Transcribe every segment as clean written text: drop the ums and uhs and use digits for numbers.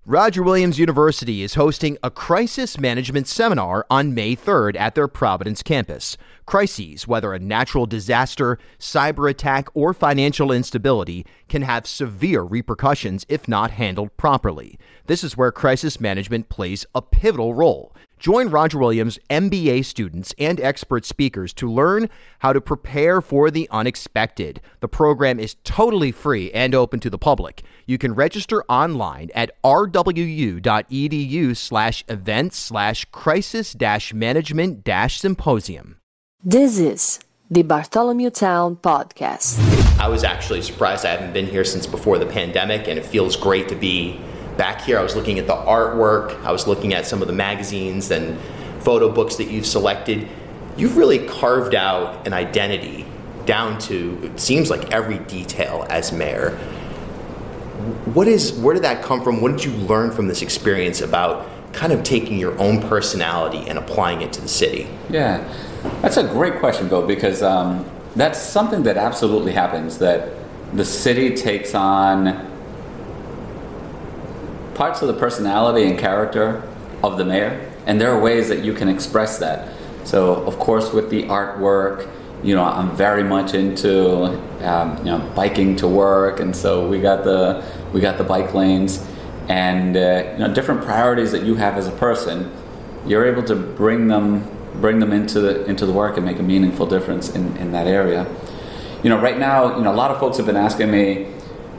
Roger Williams University is hosting a crisis management seminar on May 3rd at their Providence campus. Crises, whether a natural disaster, cyber attack, or financial instability, can have severe repercussions if not handled properly. This is where crisis management plays a pivotal role. Join Roger Williams MBA students and expert speakers to learn how to prepare for the unexpected. The program is totally free and open to the public. You can register online at rwu.edu/events/crisis-management-symposium. This is the Bartholomew Town Podcast. I was actually surprised. I haven't been here since before the pandemic, and it feels great to be back here. I was looking at the artwork. I was looking at some of the magazines and photo books that you've selected. You've really carved out an identity down to, it seems like, every detail as mayor. Where did that come from? What did you learn from this experience about kind of taking your own personality and applying it to the city? Yeah, that's a great question, Bill, because that's something that absolutely happens, that the city takes on parts of the personality and character of the mayor, and there are ways that you can express that. So, of course, with the artwork, I'm very much into biking to work, and so we got the bike lanes, and different priorities that you have as a person. You're able to bring them into the work and make a meaningful difference in that area. Right now, a lot of folks have been asking me,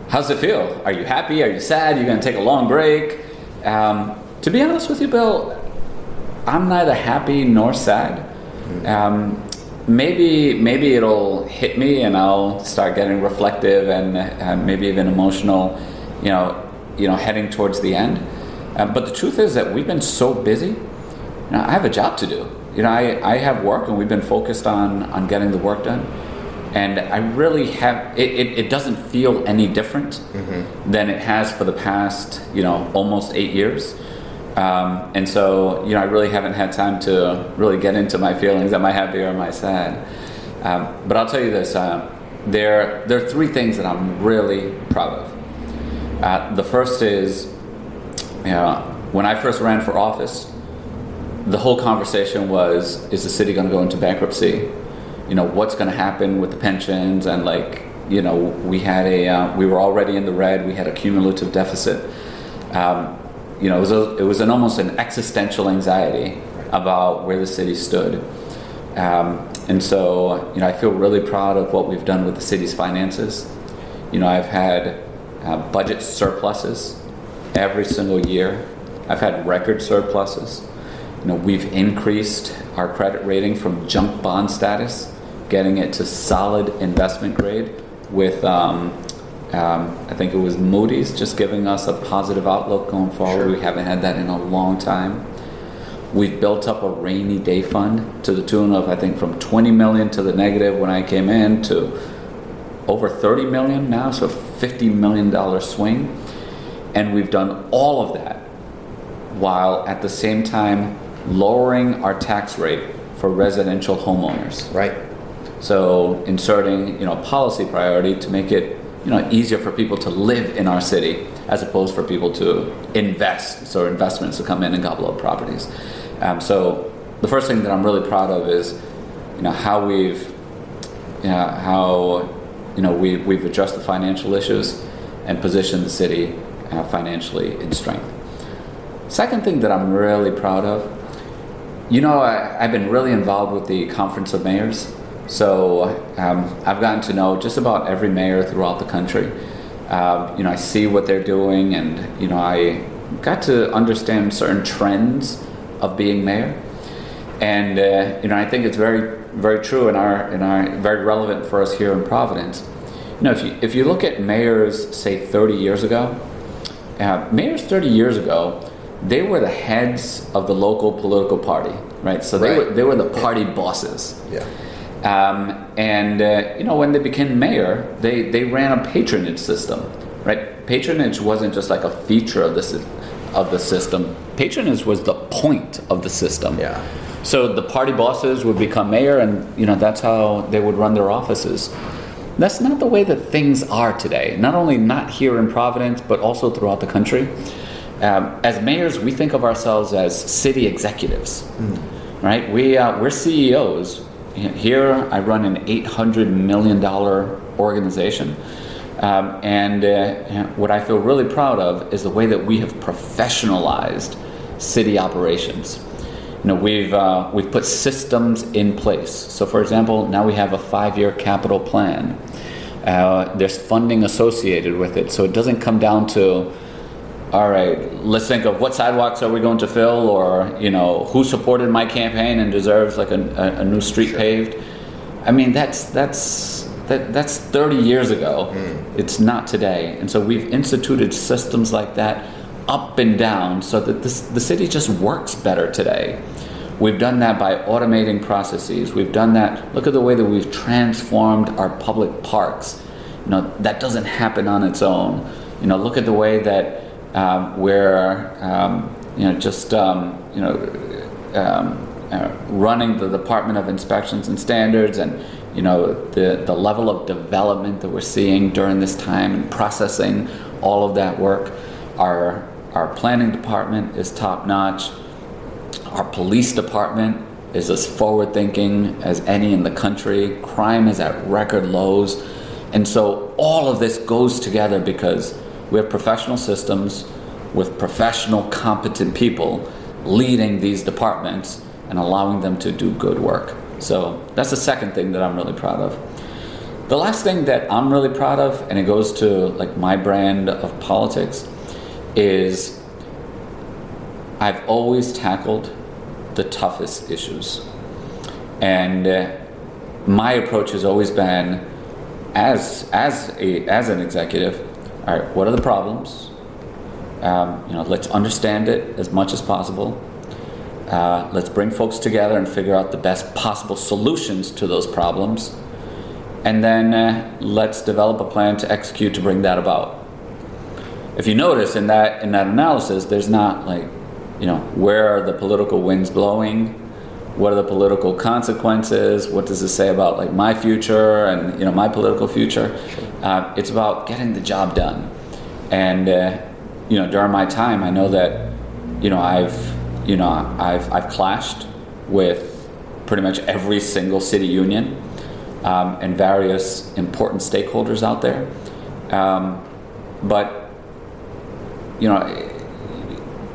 how's it feel? Are you happy? Are you sad? You're going to take a long break? To be honest with you, Bill, I'm neither happy nor sad. Maybe it'll hit me and I'll start getting reflective and maybe even emotional, heading towards the end. But the truth is that we've been so busy. I have a job to do. I have work, and we've been focused on getting the work done. And I really have, it doesn't feel any different than it has for the past, almost 8 years. And so, I really haven't had time to really get into my feelings. Am I happy or am I sad? But I'll tell you this, there are three things that I'm really proud of. The first is, when I first ran for office, the whole conversation was, is the city going to go into bankruptcy? What's going to happen with the pensions? And we were already in the red. We had a cumulative deficit. It was almost an existential anxiety about where the city stood. And so, I feel really proud of what we've done with the city's finances. I've had budget surpluses every single year. I've had record surpluses. We've increased our credit rating from junk bond status, getting it to solid investment grade with, I think it was Moody's, just giving us a positive outlook going forward. Sure. We haven't had that in a long time. We've built up a rainy day fund to the tune of, I think, from 20 million to the negative when I came in to over 30 million now, so $50 million swing. And we've done all of that while at the same time lowering our tax rate for residential homeowners. Right. So inserting, a policy priority to make it, easier for people to live in our city as opposed for people to invest, so investments to come in and gobble up properties. So the first thing that I'm really proud of is, how we've addressed the financial issues and positioned the city financially in strength. Second thing that I'm really proud of, I've been really involved with the Conference of Mayors. So I've gotten to know just about every mayor throughout the country. I see what they're doing, and I got to understand certain trends of being mayor. And I think it's very, very true and very relevant for us here in Providence. If you look at mayors, say 30 years ago, mayors 30 years ago, they were the heads of the local political party, right? So they were the party bosses. Yeah. When they became mayor, they ran a patronage system, right? Patronage wasn't just like a feature of the system. Patronage was the point of the system. Yeah. So the party bosses would become mayor, and that's how they would run their offices. That's not the way that things are today. Not only not here in Providence, but also throughout the country. As mayors, we think of ourselves as city executives, right? We're CEOs. Here, I run an $800 million organization. And what I feel really proud of is the way that we have professionalized city operations. We've put systems in place. So, for example, now we have a 5-year capital plan. There's funding associated with it, so it doesn't come down to, all right, let's think of what sidewalks are we going to fill, or who supported my campaign and deserves like a new street paved. I mean, that's 30 years ago. It's not today, and so we've instituted systems like that up and down so that the city just works better today. We've done that by automating processes. We've done that. Look at the way that we've transformed our public parks. That doesn't happen on its own. Look at the way that we're running the Department of Inspections and Standards, and the level of development that we're seeing during this time and processing all of that work. Our planning department is top notch. Our police department is as forward-thinking as any in the country. Crime is at record lows. And so all of this goes together because we have professional systems with professional, competent people leading these departments and allowing them to do good work. So that's the second thing that I'm really proud of. The last thing that I'm really proud of, and it goes to like my brand of politics, is I've always tackled the toughest issues. And my approach has always been, as an executive, all right, what are the problems? Let's understand it as much as possible. Let's bring folks together and figure out the best possible solutions to those problems. And then let's develop a plan to execute to bring that about. If you notice in that analysis, there's not like, where are the political winds blowing? What are the political consequences? What does this say about like my future and my political future? Sure. It's about getting the job done. And during my time, I know that I've clashed with pretty much every single city union and various important stakeholders out there. But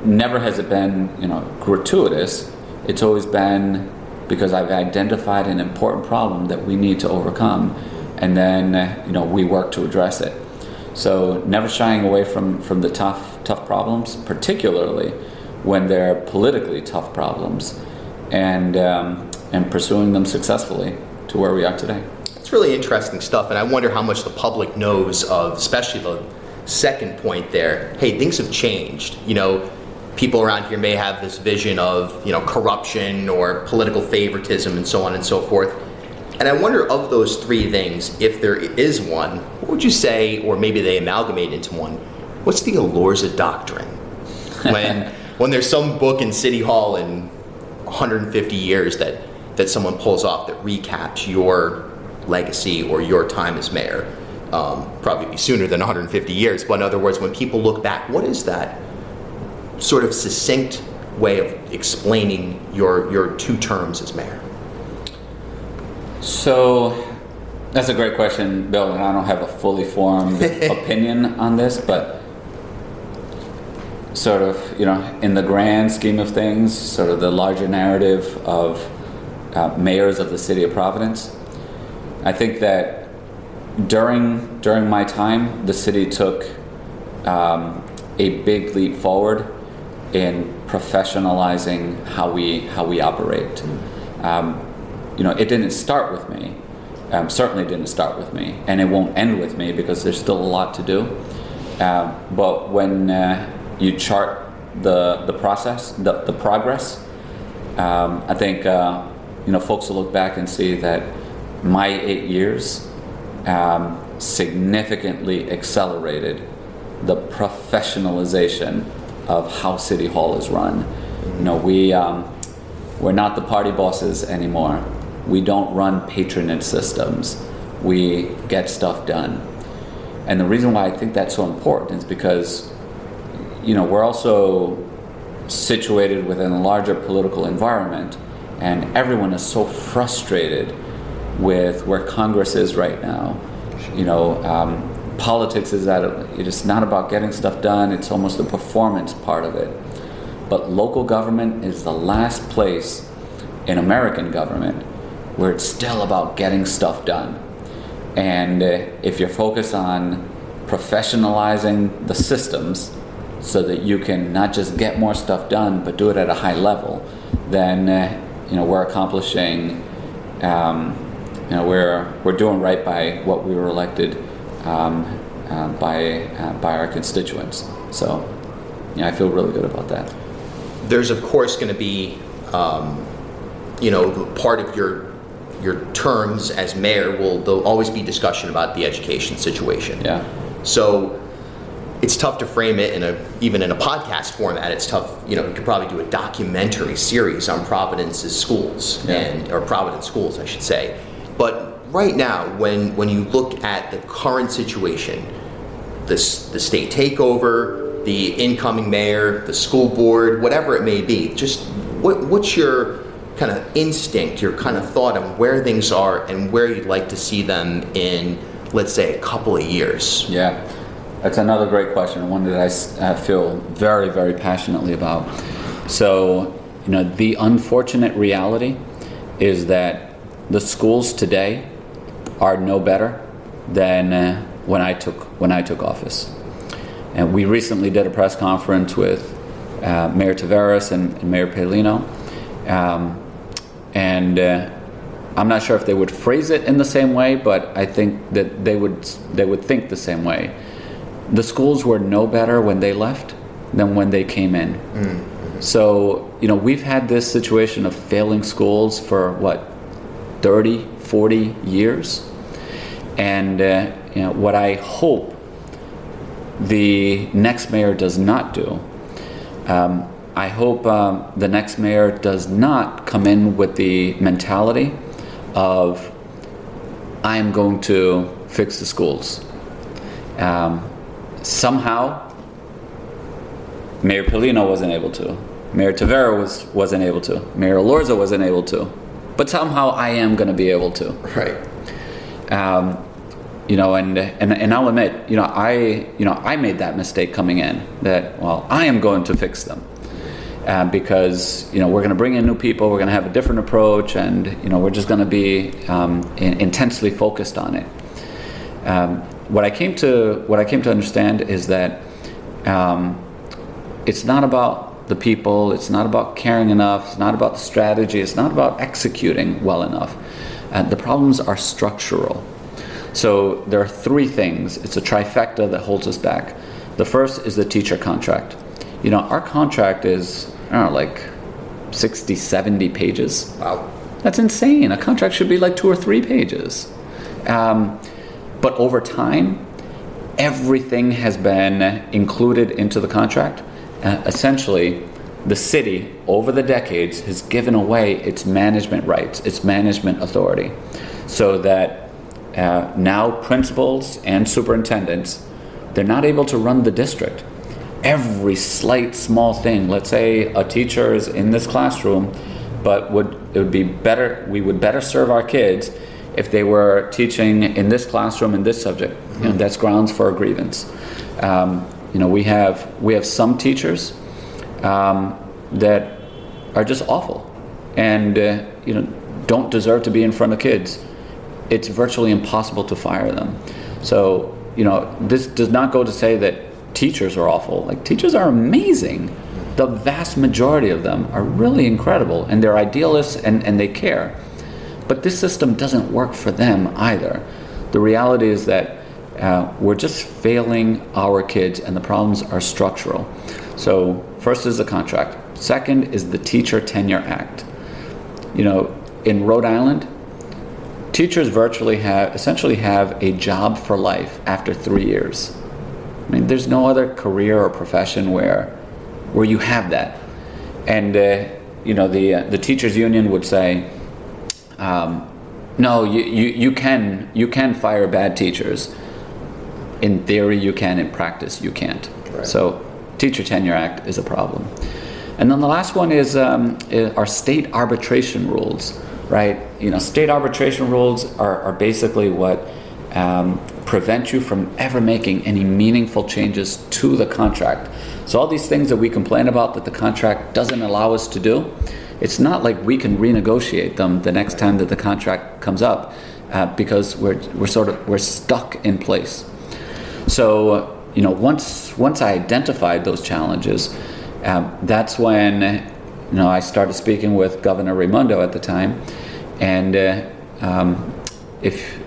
never has it been gratuitous. It's always been because I've identified an important problem that we need to overcome, and then we work to address it. So never shying away from the tough problems, particularly when they're politically tough problems, and pursuing them successfully to where we are today. It's really interesting stuff, and I wonder how much the public knows of, especially the second point there. Hey, things have changed. People around here may have this vision of corruption or political favoritism and so on and so forth. And I wonder, of those three things, if there is one, what would you say, or maybe they amalgamate into one, what's the Elorza doctrine? When there's some book in City Hall in 150 years that someone pulls off that recaps your legacy or your time as mayor, probably be sooner than 150 years, but in other words, when people look back, what is that sort of succinct way of explaining your 2 terms as mayor? So that's a great question, Bill, and I don't have a fully formed opinion on this, but sort of, in the grand scheme of things, sort of the larger narrative of mayors of the city of Providence, I think that during my time, the city took a big leap forward in professionalizing how we operate. It didn't start with me. Certainly didn't start with me, and it won't end with me because there's still a lot to do. But when you chart the process, the progress, I think folks will look back and see that my 8 years significantly accelerated the professionalization of how City Hall is run. We're not the party bosses anymore. We don't run patronage systems. We get stuff done. And the reason why I think that's so important is because, we're also situated within a larger political environment, and everyone is so frustrated with where Congress is right now. Politics is it's not about getting stuff done, it's almost the performance part of it. But local government is the last place in American government where it's still about getting stuff done. And if you're focused on professionalizing the systems so that you can not just get more stuff done, but do it at a high level, then we're accomplishing, we're doing right by what we were elected by our constituents. So, I feel really good about that. There's of course going to be, part of your terms as mayor there'll always be discussion about the education situation. Yeah. So it's tough to frame it even in a podcast format. It's tough. You could probably do a documentary series on Providence's schools or Providence schools, I should say. But right now, when you look at the current situation, the state takeover, the incoming mayor, the school board, whatever it may be, just what's your kind of instinct, your kind of thought on where things are and where you'd like to see them in, let's say, a couple of years? Yeah, that's another great question, one that I feel very, very passionately about. So, the unfortunate reality is that the schools today are no better than when I took office. And we recently did a press conference with Mayor Taveras and Mayor Paolino. And I'm not sure if they would phrase it in the same way, but I think that they would think the same way. The schools were no better when they left than when they came in. Mm-hmm. So, we've had this situation of failing schools for 30, 40 years. And what I hope the next mayor does not do, I hope the next mayor does not come in with the mentality of, I am going to fix the schools. Somehow, Mayor Paolino wasn't able to. Mayor Taveras wasn't able to. Mayor Elorza wasn't able to. But somehow I am going to be able to. Right. And I'll admit, I made that mistake coming in, that, I am going to fix them. Because, we're going to bring in new people, we're going to have a different approach, and, we're just going to be intensely focused on it. What I came to understand is that it's not about the people, it's not about caring enough, it's not about the strategy, it's not about executing well enough. The problems are structural. So there are three things. It's a trifecta that holds us back. The first is the teacher contract. Our contract is, 60, 70 pages. Wow. That's insane. A contract should be 2 or 3 pages. But over time, everything has been included into the contract. Essentially, the city, over the decades, has given away its management rights, its management authority, so that now principals and superintendents, they're not able to run the district. Every slight small thing, let's say a teacher is in this classroom, but we would better serve our kids if they were teaching in this classroom in this subject. That's grounds for a grievance. We have some teachers that are just awful and don't deserve to be in front of kids. It's virtually impossible to fire them. So this does not go to say that teachers are awful. Teachers are amazing. The vast majority of them are really incredible, and they're idealists and they care. But this system doesn't work for them either. The reality is that we're just failing our kids, and the problems are structural. So first is the contract. Second is the Teacher Tenure Act. In Rhode Island, teachers essentially have a job for life after 3 years. There's no other career or profession where you have that. And the teachers union would say, no, you can fire bad teachers. In theory, you can. In practice, you can't. Right. So Teacher Tenure Act is a problem. And then the last one is our state arbitration rules, right? State arbitration rules are basically what prevent you from ever making any meaningful changes to the contract. So all these things that we complain about that the contract doesn't allow us to do, it's not like we can renegotiate them the next time that the contract comes up, because we're stuck in place. So once I identified those challenges, that's when I started speaking with Governor Raimondo at the time, and if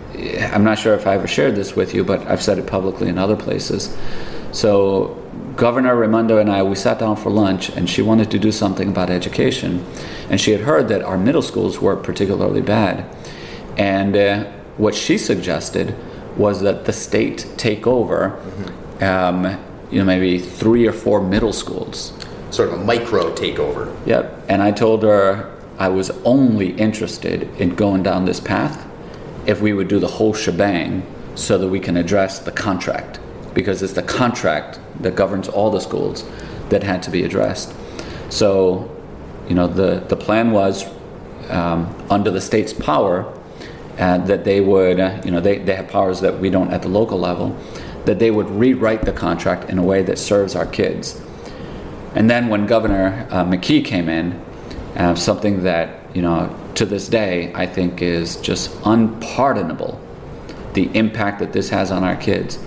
I'm not sure if I ever shared this with you, but I've said it publicly in other places. So Governor Raimondo and I, we sat down for lunch, and she wanted to do something about education, and she had heard that our middle schools were particularly bad, and what she suggested was that the state take over maybe 3 or 4 middle schools. Sort of a micro takeover. Yep. And I told her I was only interested in going down this path if we would do the whole shebang so that we can address the contract, because it's the contract that governs all the schools that had to be addressed. So, the plan was under the state's power that they would, they have powers that we don't at the local level, that they would rewrite the contract in a way that serves our kids. And then when Governor McKee came in, something that, to this day, I think is just unpardonable, the impact that this has on our kids.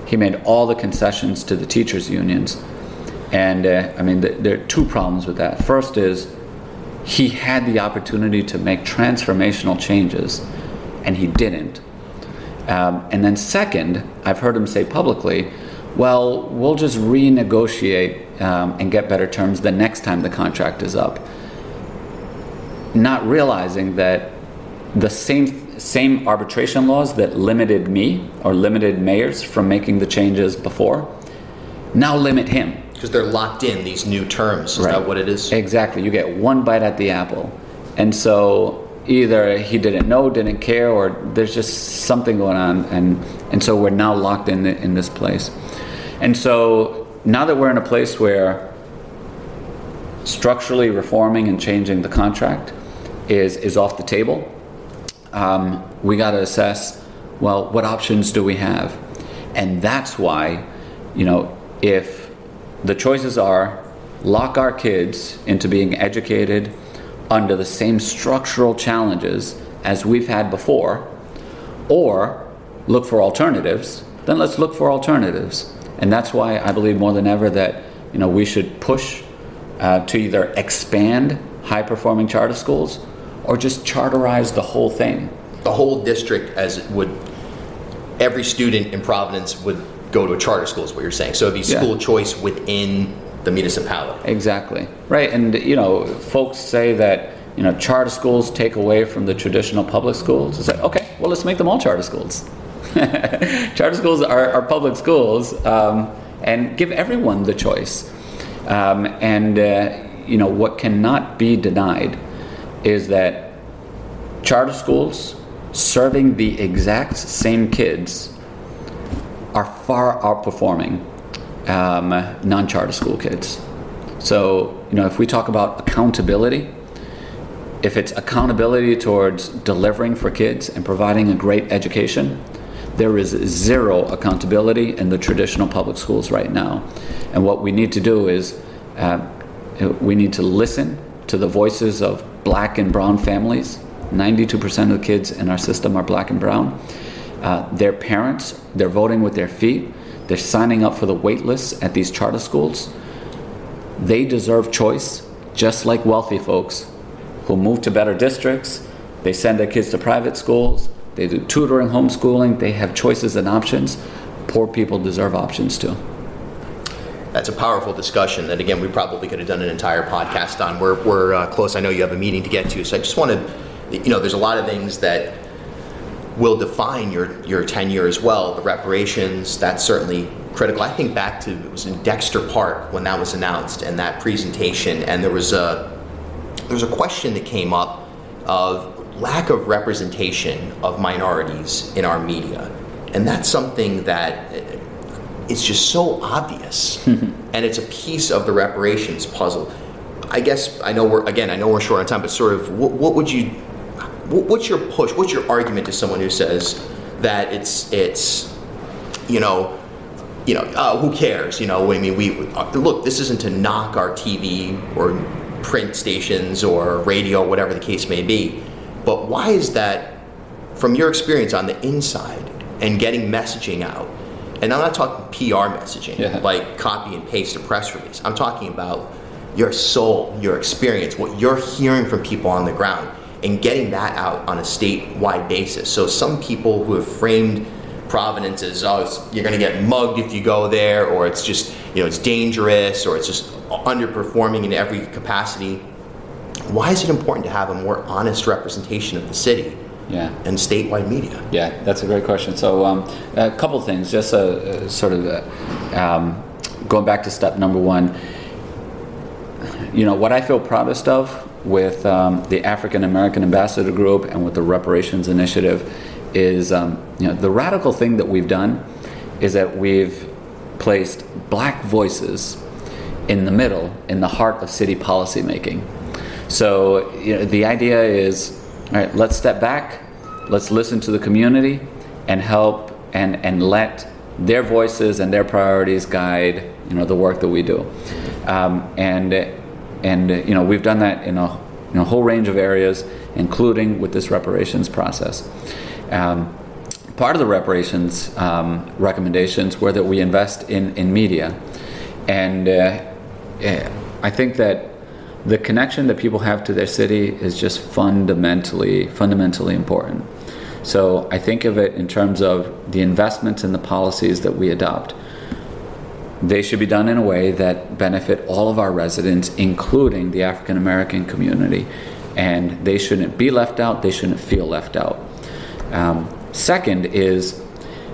He made all the concessions to the teachers' unions. And there are 2 problems with that. First is he had the opportunity to make transformational changes, and he didn't. And then second, I've heard him say publicly, well, we'll just renegotiate and get better terms the next time the contract is up. Not realizing that the same arbitration laws that limited me or limited mayors from making the changes before now limit him. Because they're locked in, these new terms. Is that what it is? Exactly. You get one bite at the apple. And so either he didn't know, didn't care, or there's just something going on. And so we're now locked in this place. And so now that we're in a place where structurally reforming and changing the contract is off the table, we got to assess, well, what options do we have? And that's why, if the choices are lock our kids into being educated under the same structural challenges as we've had before, or look for alternatives, then let's look for alternatives. And that's why I believe more than ever that we should push to either expand high-performing charter schools or just charterize the whole thing. The whole district, every student in Providence would go to a charter school is what you're saying. So it'd be school choice within the municipality. Exactly. Right. And, folks say that, charter schools take away from the traditional public schools. It's like, okay, well, let's make them all charter schools. Charter schools are public schools, and give everyone the choice. What cannot be denied is that charter schools serving the exact same kids are far outperforming non-charter school kids. So, if we talk about accountability, if it's accountability towards delivering for kids and providing a great education, there is zero accountability in the traditional public schools right now. And what we need to do is we need to listen to the voices of black and brown families. 92% of the kids in our system are black and brown. Their parents, they're voting with their feet. They're signing up for the wait lists at these charter schools. They deserve choice, just like wealthy folks who move to better districts. They send their kids to private schools. They do tutoring, homeschooling. They have choices and options. Poor people deserve options too. That's a powerful discussion that, again, we probably could have done an entire podcast on. We're close. I know you have a meeting to get to. So I just wanted, there's a lot of things that will define your tenure as well. The reparations, that's certainly critical. I think back to, it was in Dexter Park when that was announced and that presentation, and there was a question that came up of lack of representation of minorities in our media. And that's something that it's just so obvious, and it's a piece of the reparations puzzle. I guess I know we're short on time, but sort of what's your push? What's your argument to someone who says that it's who cares? I mean, look, this isn't to knock our TV or print stations or radio, whatever the case may be, but why is that, from your experience on the inside and getting messaging out? And I'm not talking PR messaging, like copy and paste a press release. I'm talking about your soul, your experience, what you're hearing from people on the ground, and getting that out on a statewide basis. So some people who have framed Providence as, you're going to get mugged if you go there, or it's just, it's dangerous, or it's just underperforming in every capacity. Why is it important to have a more honest representation of the city and statewide media? Yeah, that's a great question. So a couple of things, just sort of going back to step number one. What I feel proudest of with the African American Ambassador Group and with the Reparations Initiative is, the radical thing that we've done is that we've placed black voices in the middle, in the heart of city policy making. So the idea is, all right, let's step back, let's listen to the community and help and let their voices and their priorities guide the work that we do. We've done that in a whole range of areas, including with this reparations process. Part of the reparations recommendations were that we invest in media, and I think that the connection that people have to their city is just fundamentally important. So I think of it in terms of the investments in the policies that we adopt. They should be done in a way that benefit all of our residents, including the African American community, and they shouldn't be left out, they shouldn't feel left out. Second is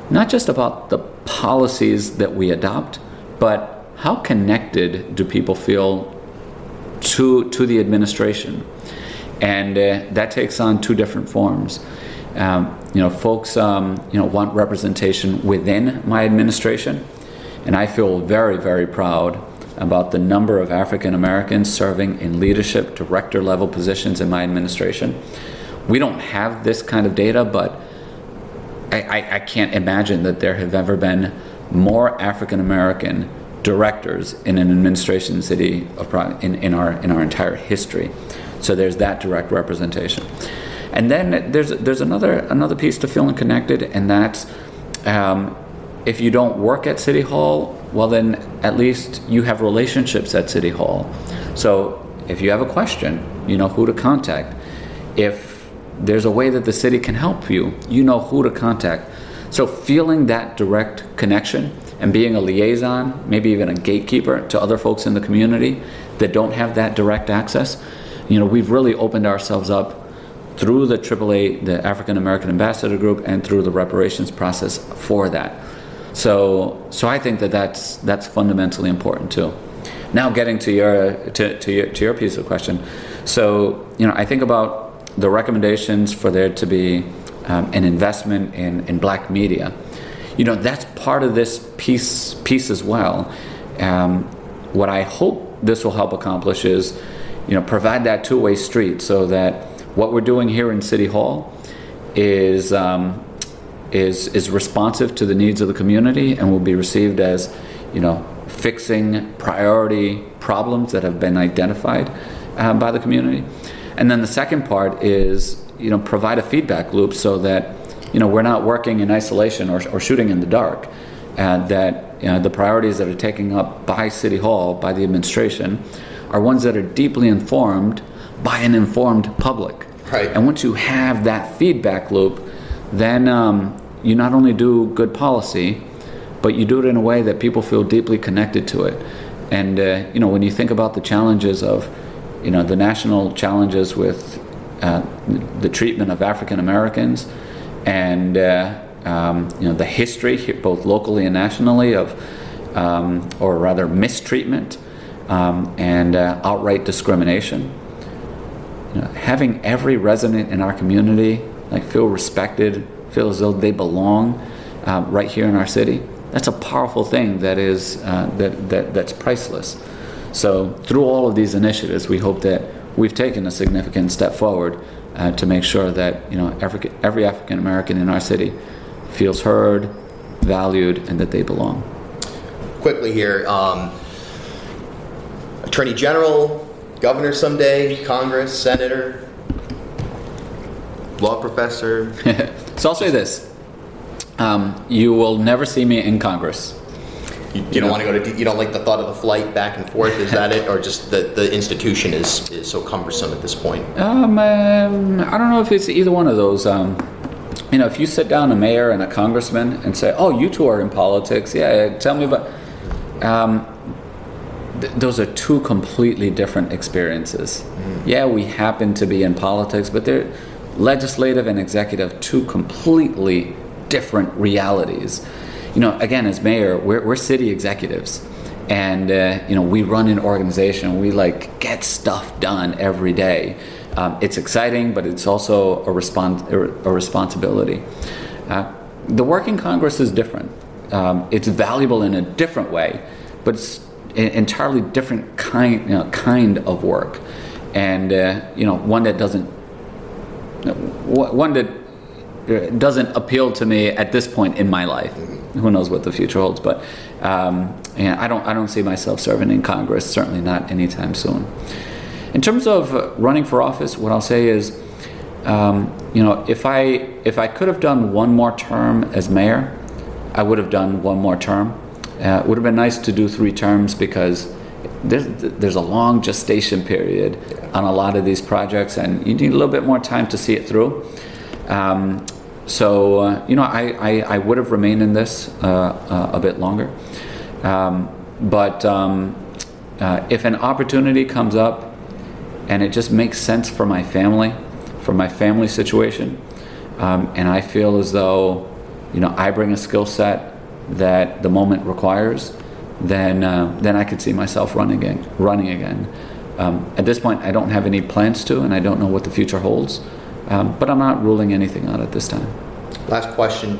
not just about the policies that we adopt, but how connected do people feel to the administration? And that takes on two different forms. Folks want representation within my administration, and I feel very, very proud about the number of African Americans serving in leadership, director level positions in my administration. We don't have this kind of data, but I can't imagine that there have ever been more African American directors in an administration city in our entire history. So there's that direct representation. And then there's another piece to feeling connected, and that's if you don't work at City Hall, well then at least you have relationships at City Hall. So if you have a question, you know who to contact. If there's a way that the city can help you, you know who to contact. So feeling that direct connection and being a liaison, maybe even a gatekeeper to other folks in the community that don't have that direct access, we've really opened ourselves up through the AAA, the African American Ambassador Group, and through the reparations process for that. So I think that's fundamentally important too. Now getting to your piece of question. So I think about the recommendations for there to be an investment in black media. That's part of this piece as well. What I hope this will help accomplish is, provide that two-way street so that what we're doing here in City Hall is responsive to the needs of the community and will be received as, fixing priority problems that have been identified by the community. And then the second part is, provide a feedback loop so that, we're not working in isolation or shooting in the dark. That the priorities that are taken up by City Hall, by the administration, are ones that are deeply informed by an informed public. Right. And once you have that feedback loop, then you not only do good policy, but you do it in a way that people feel deeply connected to it. And when you think about the challenges of, the national challenges with the treatment of African Americans, and the history, both locally and nationally, of, or rather mistreatment and outright discrimination. Having every resident in our community feel respected, feel as though they belong right here in our city, that's a powerful thing that is that's priceless. So through all of these initiatives, we hope that we've taken a significant step forward to make sure that every African American in our city feels heard, valued, and that they belong. Quickly here, Attorney General, Governor someday, Congress, Senator, law professor. So I'll say this: you will never see me in Congress. You don't want to go to. You don't like the thought of the flight back and forth. Is that it, or just the institution is so cumbersome at this point? I don't know if it's either one of those. If you sit down a mayor and a congressman and say, "Oh, you two are in politics," yeah, tell me about. Those are two completely different experiences. Yeah, we happen to be in politics, but they're legislative and executive, two completely different realities. Again, as mayor, we're city executives, and we run an organization. We get stuff done every day. It's exciting, but it's also a responsibility. The work in Congress is different. It's valuable in a different way, but it's an entirely different kind of work, and one that doesn't appeal to me at this point in my life. Who knows what the future holds? But I don't see myself serving in Congress. Certainly not anytime soon. In terms of running for office, what I'll say is, if I could have done one more term as mayor, I would have done one more term. It would have been nice to do 3 terms because there's a long gestation period on a lot of these projects, and you need a little bit more time to see it through. I would have remained in this a bit longer. But if an opportunity comes up and it just makes sense for my family situation, and I feel as though I bring a skill set that the moment requires, then I could see myself running again. At this point, I don't have any plans to, and I don't know what the future holds. But I'm not ruling anything out at this time. Last question.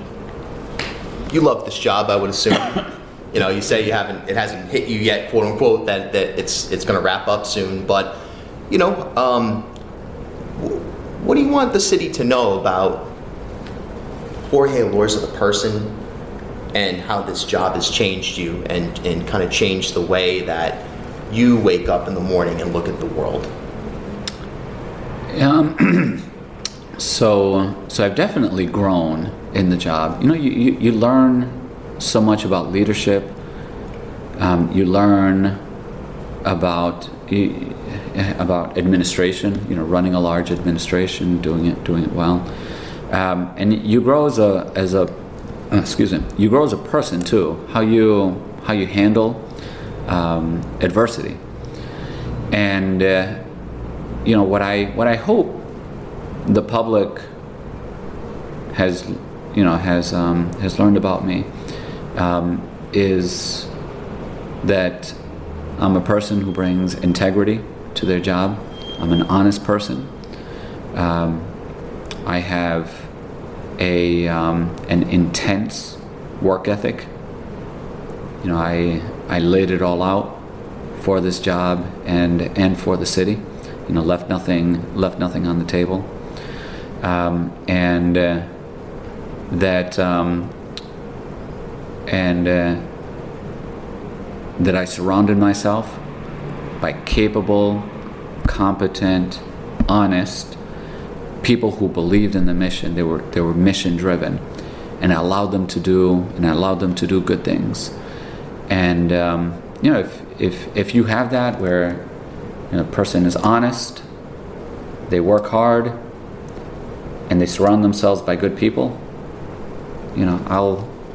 You love this job, I would assume. You say it hasn't hit you yet, quote unquote, that it's going to wrap up soon. But what do you want the city to know about Jorge Elorza, the person, and how this job has changed you and kind of changed the way that you wake up in the morning and look at the world? So I've definitely grown in the job. You learn so much about leadership. You learn about administration. Running a large administration, doing it well, and you grow as a person too. How you handle adversity, and what I hope the public has learned about me is that I'm a person who brings integrity to their job. I'm an honest person. I have an intense work ethic. I laid it all out for this job and for the city. Left nothing on the table. That I surrounded myself by capable, competent, honest people who believed in the mission. They were mission driven, and I allowed them to do good things. And if you have that, where a person is honest, they work hard, and they surround themselves by good people,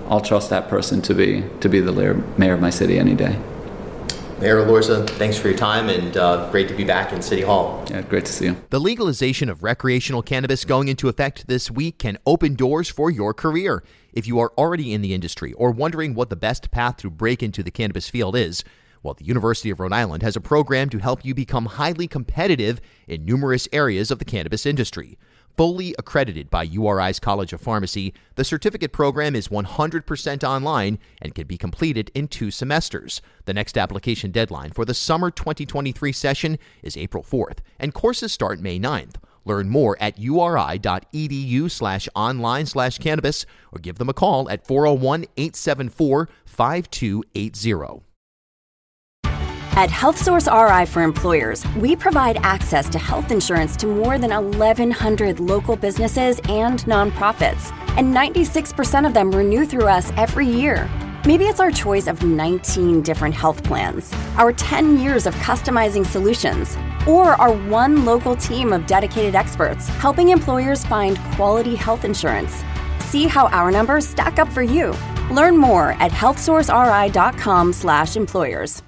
I'll trust that person to be the mayor of my city any day. Mayor Elorza, thanks for your time, and great to be back in City Hall. Yeah, great to see you. The legalization of recreational cannabis going into effect this week can open doors for your career. If you are already in the industry or wondering what the best path to break into the cannabis field is, well, the University of Rhode Island has a program to help you become highly competitive in numerous areas of the cannabis industry. Fully accredited by URI's College of Pharmacy, the certificate program is 100% online and can be completed in 2 semesters. The next application deadline for the summer 2023 session is April 4th, and courses start May 9th. Learn more at uri.edu/online/cannabis or give them a call at 401-874-5280. At HealthSource RI for Employers, we provide access to health insurance to more than 1,100 local businesses and nonprofits, and 96% of them renew through us every year. Maybe it's our choice of 19 different health plans, our 10 years of customizing solutions, or our one local team of dedicated experts helping employers find quality health insurance. See how our numbers stack up for you. Learn more at healthsourceri.com/employers.